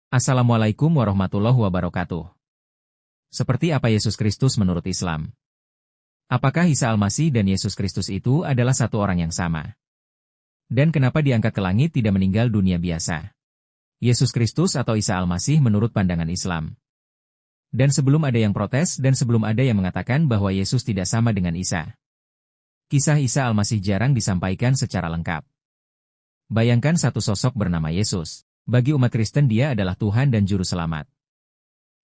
Assalamualaikum warahmatullahi wabarakatuh. Seperti apa Yesus Kristus menurut Islam? Apakah Isa Al-Masih dan Yesus Kristus itu adalah satu orang yang sama? Dan kenapa diangkat ke langit tidak meninggal dunia biasa? Yesus Kristus atau Isa Al-Masih menurut pandangan Islam. Dan sebelum ada yang protes dan sebelum ada yang mengatakan bahwa Yesus tidak sama dengan Isa. Kisah Isa Al-Masih jarang disampaikan secara lengkap. Bayangkan satu sosok bernama Yesus. Bagi umat Kristen dia adalah Tuhan dan Juru Selamat.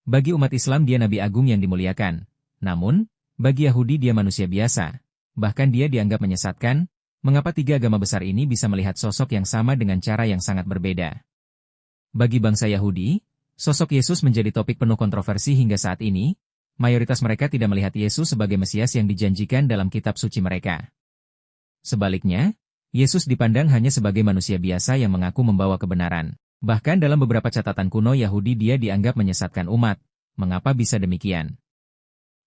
Bagi umat Islam dia Nabi Agung yang dimuliakan. Namun, bagi Yahudi dia manusia biasa. Bahkan dia dianggap menyesatkan. Mengapa tiga agama besar ini bisa melihat sosok yang sama dengan cara yang sangat berbeda? Bagi bangsa Yahudi, sosok Yesus menjadi topik penuh kontroversi hingga saat ini. Mayoritas mereka tidak melihat Yesus sebagai Mesias yang dijanjikan dalam kitab suci mereka. Sebaliknya, Yesus dipandang hanya sebagai manusia biasa yang mengaku membawa kebenaran. Bahkan dalam beberapa catatan kuno Yahudi dia dianggap menyesatkan umat. Mengapa bisa demikian?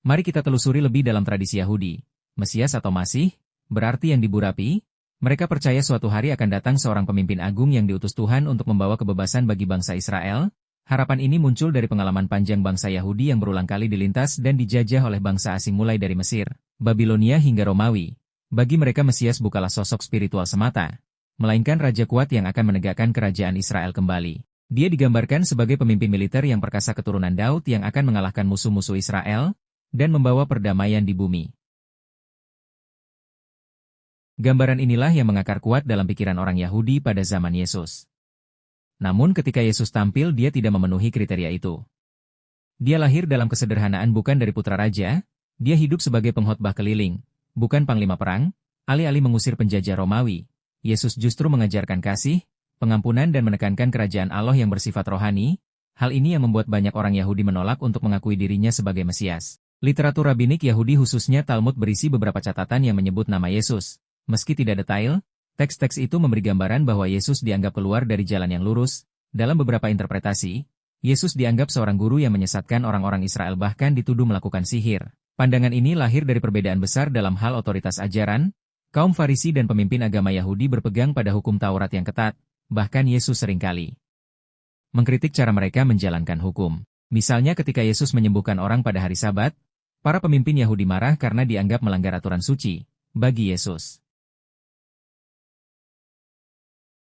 Mari kita telusuri lebih dalam tradisi Yahudi. Mesias atau Masih, berarti yang diburapi. Mereka percaya suatu hari akan datang seorang pemimpin agung yang diutus Tuhan untuk membawa kebebasan bagi bangsa Israel. Harapan ini muncul dari pengalaman panjang bangsa Yahudi yang berulang kali dilintas dan dijajah oleh bangsa asing mulai dari Mesir, Babilonia hingga Romawi. Bagi mereka Mesias bukanlah sosok spiritual semata, melainkan raja kuat yang akan menegakkan kerajaan Israel kembali. Dia digambarkan sebagai pemimpin militer yang perkasa keturunan Daud yang akan mengalahkan musuh-musuh Israel dan membawa perdamaian di bumi. Gambaran inilah yang mengakar kuat dalam pikiran orang Yahudi pada zaman Yesus. Namun ketika Yesus tampil dia tidak memenuhi kriteria itu. Dia lahir dalam kesederhanaan bukan dari putra raja, dia hidup sebagai pengkhotbah keliling, bukan panglima perang, alih-alih mengusir penjajah Romawi. Yesus justru mengajarkan kasih, pengampunan dan menekankan kerajaan Allah yang bersifat rohani. Hal ini yang membuat banyak orang Yahudi menolak untuk mengakui dirinya sebagai Mesias. Literatur rabbinik Yahudi khususnya Talmud berisi beberapa catatan yang menyebut nama Yesus. Meski tidak detail, teks-teks itu memberi gambaran bahwa Yesus dianggap keluar dari jalan yang lurus. Dalam beberapa interpretasi, Yesus dianggap seorang guru yang menyesatkan orang-orang Israel bahkan dituduh melakukan sihir. Pandangan ini lahir dari perbedaan besar dalam hal otoritas ajaran. Kaum Farisi dan pemimpin agama Yahudi berpegang pada hukum Taurat yang ketat, bahkan Yesus seringkali mengkritik cara mereka menjalankan hukum. Misalnya ketika Yesus menyembuhkan orang pada hari Sabat, para pemimpin Yahudi marah karena dianggap melanggar aturan suci. Bagi Yesus,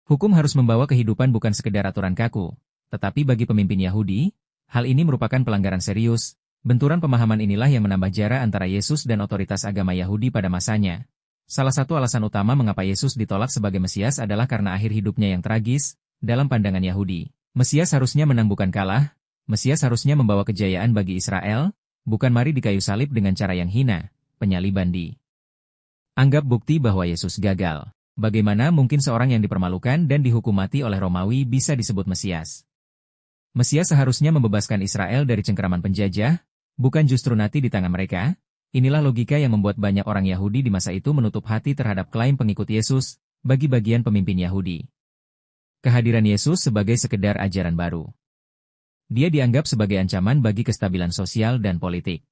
hukum harus membawa kehidupan bukan sekedar aturan kaku. Tetapi bagi pemimpin Yahudi, hal ini merupakan pelanggaran serius. Benturan pemahaman inilah yang menambah jarak antara Yesus dan otoritas agama Yahudi pada masanya. Salah satu alasan utama mengapa Yesus ditolak sebagai Mesias adalah karena akhir hidupnya yang tragis. Dalam pandangan Yahudi, Mesias harusnya menang bukan kalah. Mesias harusnya membawa kejayaan bagi Israel, bukan mari di kayu salib dengan cara yang hina, penyaliban di. Anggap bukti bahwa Yesus gagal. Bagaimana mungkin seorang yang dipermalukan dan dihukum mati oleh Romawi bisa disebut Mesias? Mesias seharusnya membebaskan Israel dari cengkeraman penjajah, bukan justru mati di tangan mereka. Inilah logika yang membuat banyak orang Yahudi di masa itu menutup hati terhadap klaim pengikut Yesus bagi bagian pemimpin Yahudi. Kehadiran Yesus sebagai sekedar ajaran baru. Dia dianggap sebagai ancaman bagi kestabilan sosial dan politik.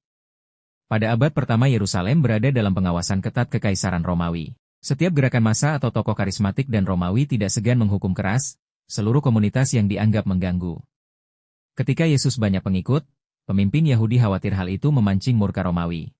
Pada abad pertama Yerusalem berada dalam pengawasan ketat Kekaisaran Romawi. Setiap gerakan massa atau tokoh karismatik dan Romawi tidak segan menghukum keras seluruh komunitas yang dianggap mengganggu. Ketika Yesus banyak pengikut, pemimpin Yahudi khawatir hal itu memancing murka Romawi.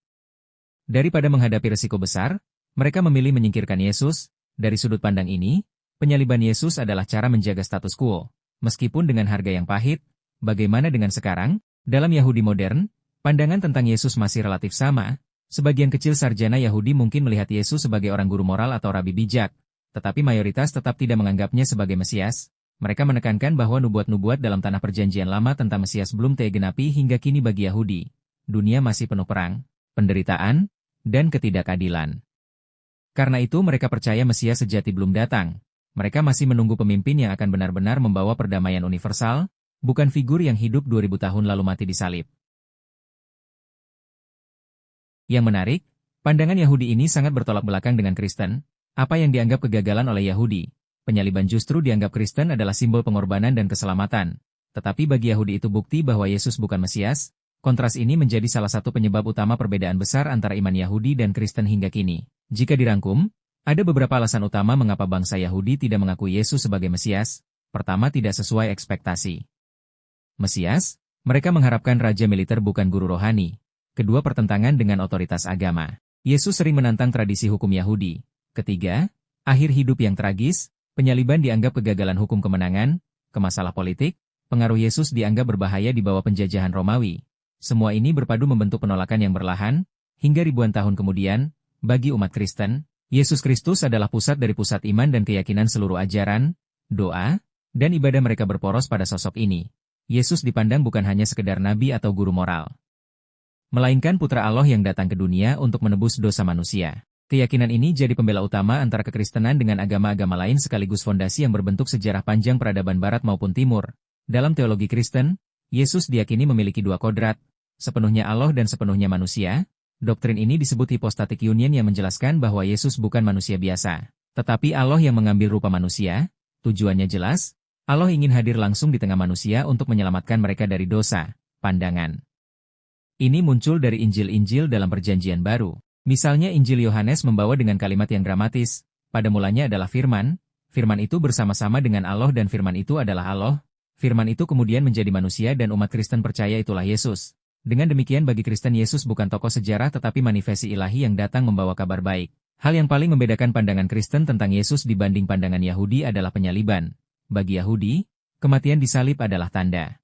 Daripada menghadapi risiko besar, mereka memilih menyingkirkan Yesus. Dari sudut pandang ini, penyaliban Yesus adalah cara menjaga status quo. Meskipun dengan harga yang pahit, bagaimana dengan sekarang? Dalam Yahudi modern, pandangan tentang Yesus masih relatif sama. Sebagian kecil sarjana Yahudi mungkin melihat Yesus sebagai orang guru moral atau rabi bijak, tetapi mayoritas tetap tidak menganggapnya sebagai Mesias. Mereka menekankan bahwa nubuat-nubuat dalam tanah perjanjian lama tentang Mesias belum digenapi hingga kini bagi Yahudi. Dunia masih penuh perang, penderitaan, dan ketidakadilan. Karena itu mereka percaya Mesias sejati belum datang. Mereka masih menunggu pemimpin yang akan benar-benar membawa perdamaian universal, bukan figur yang hidup 2000 tahun lalu mati di salib. Yang menarik, pandangan Yahudi ini sangat bertolak belakang dengan Kristen. Apa yang dianggap kegagalan oleh Yahudi, penyaliban justru dianggap Kristen adalah simbol pengorbanan dan keselamatan. Tetapi bagi Yahudi itu bukti bahwa Yesus bukan Mesias. Kontras ini menjadi salah satu penyebab utama perbedaan besar antara iman Yahudi dan Kristen hingga kini. Jika dirangkum, ada beberapa alasan utama mengapa bangsa Yahudi tidak mengakui Yesus sebagai Mesias. Pertama, tidak sesuai ekspektasi. Mesias, mereka mengharapkan raja militer bukan guru rohani. Kedua, pertentangan dengan otoritas agama. Yesus sering menantang tradisi hukum Yahudi. Ketiga, akhir hidup yang tragis, penyaliban dianggap kegagalan hukum kemenangan, kemasalah politik, pengaruh Yesus dianggap berbahaya di bawah penjajahan Romawi. Semua ini berpadu membentuk penolakan yang berlahan, hingga ribuan tahun kemudian, bagi umat Kristen, Yesus Kristus adalah pusat dari pusat iman dan keyakinan seluruh ajaran, doa, dan ibadah mereka berporos pada sosok ini. Yesus dipandang bukan hanya sekedar nabi atau guru moral, melainkan putra Allah yang datang ke dunia untuk menebus dosa manusia. Keyakinan ini jadi pembela utama antara kekristenan dengan agama-agama lain sekaligus fondasi yang berbentuk sejarah panjang peradaban barat maupun timur. Dalam teologi Kristen, Yesus diyakini memiliki dua kodrat, sepenuhnya Allah dan sepenuhnya manusia. Doktrin ini disebut hypostatic union yang menjelaskan bahwa Yesus bukan manusia biasa, tetapi Allah yang mengambil rupa manusia. Tujuannya jelas, Allah ingin hadir langsung di tengah manusia untuk menyelamatkan mereka dari dosa. Pandangan ini muncul dari Injil-Injil dalam Perjanjian Baru. Misalnya Injil Yohanes membawa dengan kalimat yang dramatis, pada mulanya adalah firman, firman itu bersama-sama dengan Allah dan firman itu adalah Allah, firman itu kemudian menjadi manusia dan umat Kristen percaya itulah Yesus. Dengan demikian bagi Kristen Yesus bukan tokoh sejarah tetapi manifesti ilahi yang datang membawa kabar baik. Hal yang paling membedakan pandangan Kristen tentang Yesus dibanding pandangan Yahudi adalah penyaliban. Bagi Yahudi, kematian di salib adalah tanda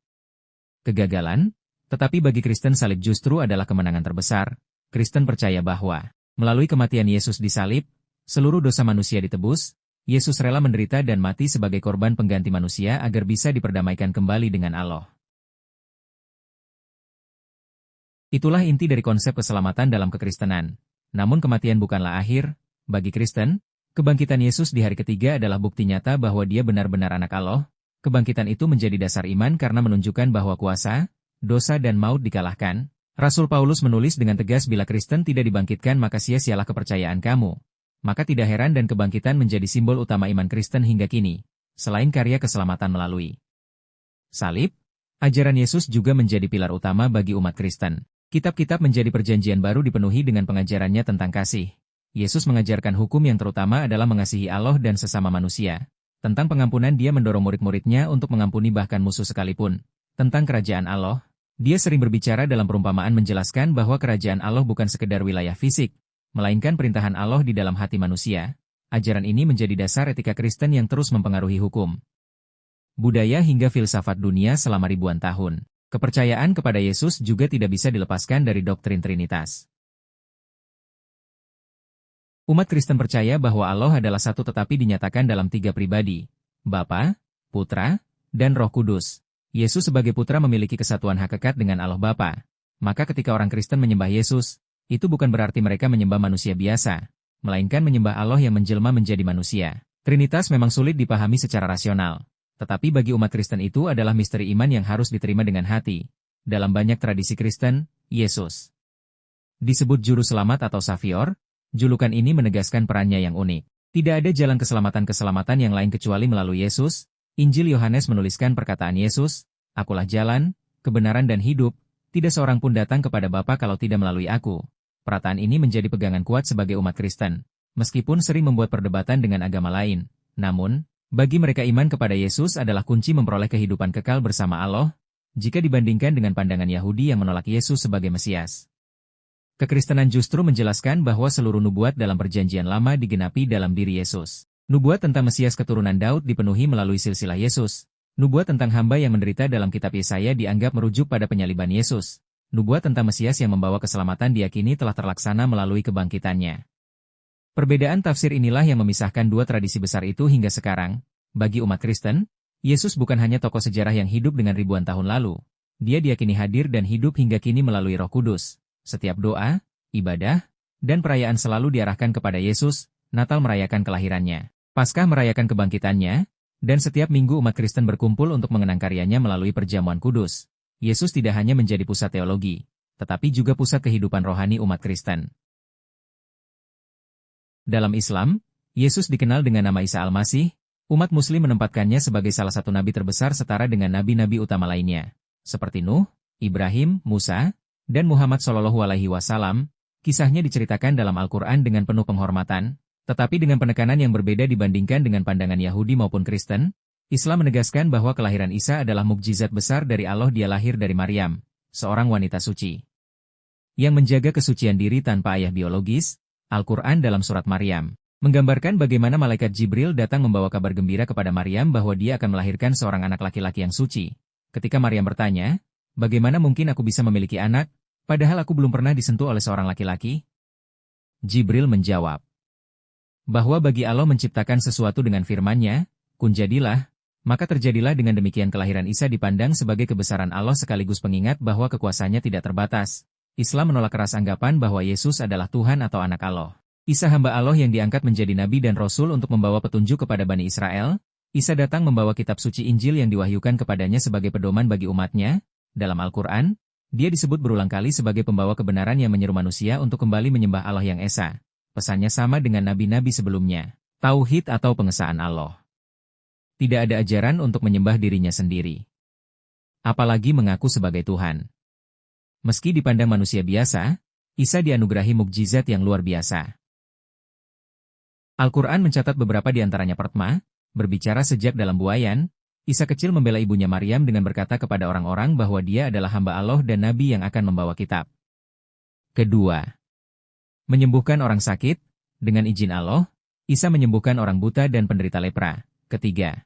kegagalan, tetapi bagi Kristen salib justru adalah kemenangan terbesar. Kristen percaya bahwa, melalui kematian Yesus di salib, seluruh dosa manusia ditebus, Yesus rela menderita dan mati sebagai korban pengganti manusia agar bisa diperdamaikan kembali dengan Allah. Itulah inti dari konsep keselamatan dalam kekristenan. Namun kematian bukanlah akhir. Bagi Kristen, kebangkitan Yesus di hari ketiga adalah bukti nyata bahwa dia benar-benar anak Allah. Kebangkitan itu menjadi dasar iman karena menunjukkan bahwa kuasa, dosa dan maut dikalahkan. Rasul Paulus menulis dengan tegas bila Kristen tidak dibangkitkan maka sia-sialah kepercayaan kamu. Maka tidak heran dan kebangkitan menjadi simbol utama iman Kristen hingga kini. Selain karya keselamatan melalui salib, ajaran Yesus juga menjadi pilar utama bagi umat Kristen. Kitab-kitab menjadi Perjanjian Baru dipenuhi dengan pengajarannya tentang kasih. Yesus mengajarkan hukum yang terutama adalah mengasihi Allah dan sesama manusia. Tentang pengampunan dia mendorong murid-muridnya untuk mengampuni bahkan musuh sekalipun. Tentang kerajaan Allah, dia sering berbicara dalam perumpamaan menjelaskan bahwa kerajaan Allah bukan sekedar wilayah fisik, melainkan perintahan Allah di dalam hati manusia. Ajaran ini menjadi dasar etika Kristen yang terus mempengaruhi hukum, budaya hingga filsafat dunia selama ribuan tahun. Kepercayaan kepada Yesus juga tidak bisa dilepaskan dari doktrin Trinitas. Umat Kristen percaya bahwa Allah adalah satu tetapi dinyatakan dalam tiga pribadi, Bapa, Putra, dan Roh Kudus. Yesus sebagai putra memiliki kesatuan hakikat dengan Allah Bapa. Maka ketika orang Kristen menyembah Yesus, itu bukan berarti mereka menyembah manusia biasa, melainkan menyembah Allah yang menjelma menjadi manusia. Trinitas memang sulit dipahami secara rasional, tetapi bagi umat Kristen itu adalah misteri iman yang harus diterima dengan hati. Dalam banyak tradisi Kristen, Yesus disebut juru selamat atau Savior. Julukan ini menegaskan perannya yang unik. Tidak ada jalan keselamatan-keselamatan yang lain kecuali melalui Yesus. Injil Yohanes menuliskan perkataan Yesus, "Akulah jalan, kebenaran dan hidup, tidak seorang pun datang kepada Bapa kalau tidak melalui aku." Perataan ini menjadi pegangan kuat sebagai umat Kristen. Meskipun sering membuat perdebatan dengan agama lain, namun, bagi mereka iman kepada Yesus adalah kunci memperoleh kehidupan kekal bersama Allah, jika dibandingkan dengan pandangan Yahudi yang menolak Yesus sebagai Mesias. Kekristenan justru menjelaskan bahwa seluruh nubuat dalam Perjanjian Lama digenapi dalam diri Yesus. Nubuat tentang Mesias keturunan Daud dipenuhi melalui silsilah Yesus. Nubuat tentang hamba yang menderita dalam kitab Yesaya dianggap merujuk pada penyaliban Yesus. Nubuat tentang Mesias yang membawa keselamatan diyakini telah terlaksana melalui kebangkitannya. Perbedaan tafsir inilah yang memisahkan dua tradisi besar itu hingga sekarang. Bagi umat Kristen, Yesus bukan hanya tokoh sejarah yang hidup dengan ribuan tahun lalu. Dia diyakini hadir dan hidup hingga kini melalui Roh Kudus. Setiap doa, ibadah, dan perayaan selalu diarahkan kepada Yesus. Natal merayakan kelahirannya, Paskah merayakan kebangkitannya, dan setiap minggu umat Kristen berkumpul untuk mengenang karyanya melalui perjamuan kudus. Yesus tidak hanya menjadi pusat teologi, tetapi juga pusat kehidupan rohani umat Kristen. Dalam Islam, Yesus dikenal dengan nama Isa Al-Masih. Umat Muslim menempatkannya sebagai salah satu nabi terbesar setara dengan nabi-nabi utama lainnya, seperti Nuh, Ibrahim, Musa, dan Muhammad SAW. Kisahnya diceritakan dalam Al-Quran dengan penuh penghormatan. Tetapi dengan penekanan yang berbeda dibandingkan dengan pandangan Yahudi maupun Kristen, Islam menegaskan bahwa kelahiran Isa adalah mukjizat besar dari Allah. Dia lahir dari Maryam, seorang wanita suci, yang menjaga kesucian diri tanpa ayah biologis. Al-Quran dalam surat Maryam menggambarkan bagaimana malaikat Jibril datang membawa kabar gembira kepada Maryam bahwa dia akan melahirkan seorang anak laki-laki yang suci. Ketika Maryam bertanya, "Bagaimana mungkin aku bisa memiliki anak, padahal aku belum pernah disentuh oleh seorang laki-laki?" Jibril menjawab bahwa bagi Allah menciptakan sesuatu dengan firman-Nya, "Kun jadilah," maka terjadilah. Dengan demikian kelahiran Isa dipandang sebagai kebesaran Allah sekaligus pengingat bahwa kekuasaannya tidak terbatas. Islam menolak keras anggapan bahwa Yesus adalah Tuhan atau anak Allah. Isa hamba Allah yang diangkat menjadi nabi dan rasul untuk membawa petunjuk kepada Bani Israel. Isa datang membawa kitab suci Injil yang diwahyukan kepadanya sebagai pedoman bagi umatnya. Dalam Al-Quran, dia disebut berulang kali sebagai pembawa kebenaran yang menyeru manusia untuk kembali menyembah Allah yang Esa. Pesannya sama dengan nabi-nabi sebelumnya. Tauhid atau pengesaan Allah. Tidak ada ajaran untuk menyembah dirinya sendiri, apalagi mengaku sebagai Tuhan. Meski dipandang manusia biasa, Isa dianugerahi mukjizat yang luar biasa. Al-Quran mencatat beberapa di antaranya. Pertama, berbicara sejak dalam buayan, Isa kecil membela ibunya Maryam dengan berkata kepada orang-orang bahwa dia adalah hamba Allah dan nabi yang akan membawa kitab. Kedua, menyembuhkan orang sakit, dengan izin Allah, Isa menyembuhkan orang buta dan penderita lepra. Ketiga,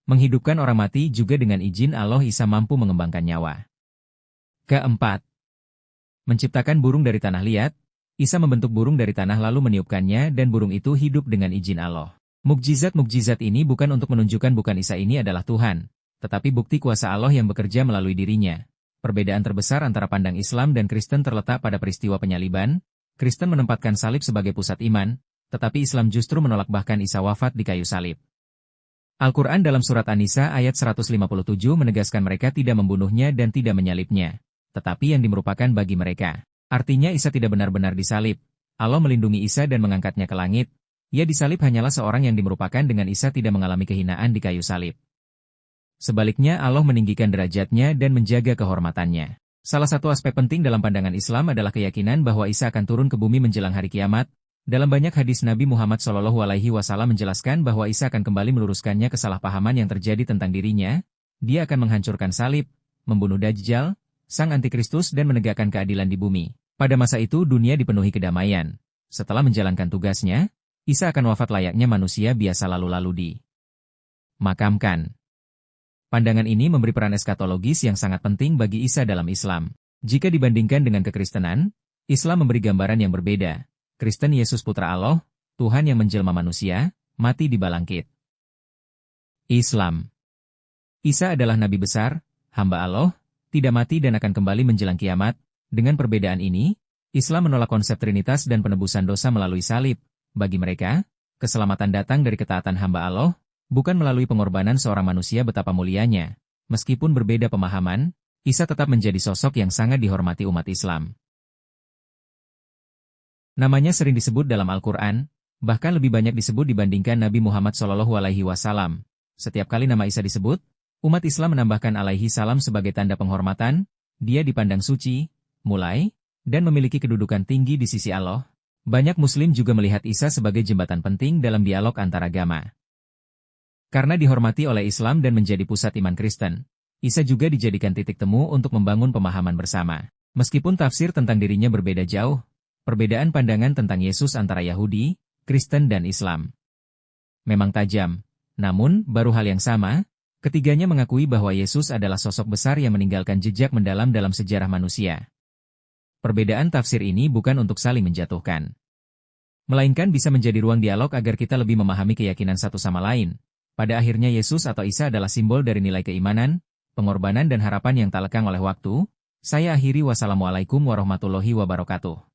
menghidupkan orang mati juga dengan izin Allah. Isa mampu mengembangkan nyawa. Keempat, menciptakan burung dari tanah liat. Isa membentuk burung dari tanah lalu meniupkannya dan burung itu hidup dengan izin Allah. Mukjizat-mukjizat ini bukan untuk menunjukkan bukan Isa ini adalah Tuhan, tetapi bukti kuasa Allah yang bekerja melalui dirinya. Perbedaan terbesar antara pandang Islam dan Kristen terletak pada peristiwa penyaliban. Kristen menempatkan salib sebagai pusat iman, tetapi Islam justru menolak bahkan Isa wafat di kayu salib. Al-Quran dalam surat An-Nisa ayat 157 menegaskan mereka tidak membunuhnya dan tidak menyalibnya, tetapi yang merupakan bagi mereka. Artinya Isa tidak benar-benar disalib. Allah melindungi Isa dan mengangkatnya ke langit. Ia disalib hanyalah seorang yang merupakan dengan Isa tidak mengalami kehinaan di kayu salib. Sebaliknya Allah meninggikan derajatnya dan menjaga kehormatannya. Salah satu aspek penting dalam pandangan Islam adalah keyakinan bahwa Isa akan turun ke bumi menjelang hari kiamat. Dalam banyak hadis Nabi Muhammad SAW menjelaskan bahwa Isa akan kembali meluruskannya kesalahpahaman yang terjadi tentang dirinya. Dia akan menghancurkan salib, membunuh Dajjal, sang antikristus dan menegakkan keadilan di bumi. Pada masa itu dunia dipenuhi kedamaian. Setelah menjalankan tugasnya, Isa akan wafat layaknya manusia biasa lalu-lalu dimakamkan. Pandangan ini memberi peran eskatologis yang sangat penting bagi Isa dalam Islam. Jika dibandingkan dengan kekristenan, Islam memberi gambaran yang berbeda. Kristen Yesus Putra Allah, Tuhan yang menjelma manusia, mati dibangkit. Islam. Isa adalah nabi besar, hamba Allah, tidak mati dan akan kembali menjelang kiamat. Dengan perbedaan ini, Islam menolak konsep trinitas dan penebusan dosa melalui salib. Bagi mereka, keselamatan datang dari ketaatan hamba Allah, bukan melalui pengorbanan seorang manusia. Betapa mulianya. Meskipun berbeda pemahaman, Isa tetap menjadi sosok yang sangat dihormati umat Islam. Namanya sering disebut dalam Al-Quran, bahkan lebih banyak disebut dibandingkan Nabi Muhammad SAW. Setiap kali nama Isa disebut, umat Islam menambahkan alaihi salam sebagai tanda penghormatan. Dia dipandang suci, mulai, dan memiliki kedudukan tinggi di sisi Allah. Banyak Muslim juga melihat Isa sebagai jembatan penting dalam dialog antar agama. Karena dihormati oleh Islam dan menjadi pusat iman Kristen, Isa juga dijadikan titik temu untuk membangun pemahaman bersama. Meskipun tafsir tentang dirinya berbeda jauh, perbedaan pandangan tentang Yesus antara Yahudi, Kristen dan Islam memang tajam. Namun, baru hal yang sama, ketiganya mengakui bahwa Yesus adalah sosok besar yang meninggalkan jejak mendalam dalam sejarah manusia. Perbedaan tafsir ini bukan untuk saling menjatuhkan, melainkan bisa menjadi ruang dialog agar kita lebih memahami keyakinan satu sama lain. Pada akhirnya Yesus atau Isa adalah simbol dari nilai keimanan, pengorbanan dan harapan yang tak lekang oleh waktu. Saya akhiri. Wassalamualaikum warahmatullahi wabarakatuh.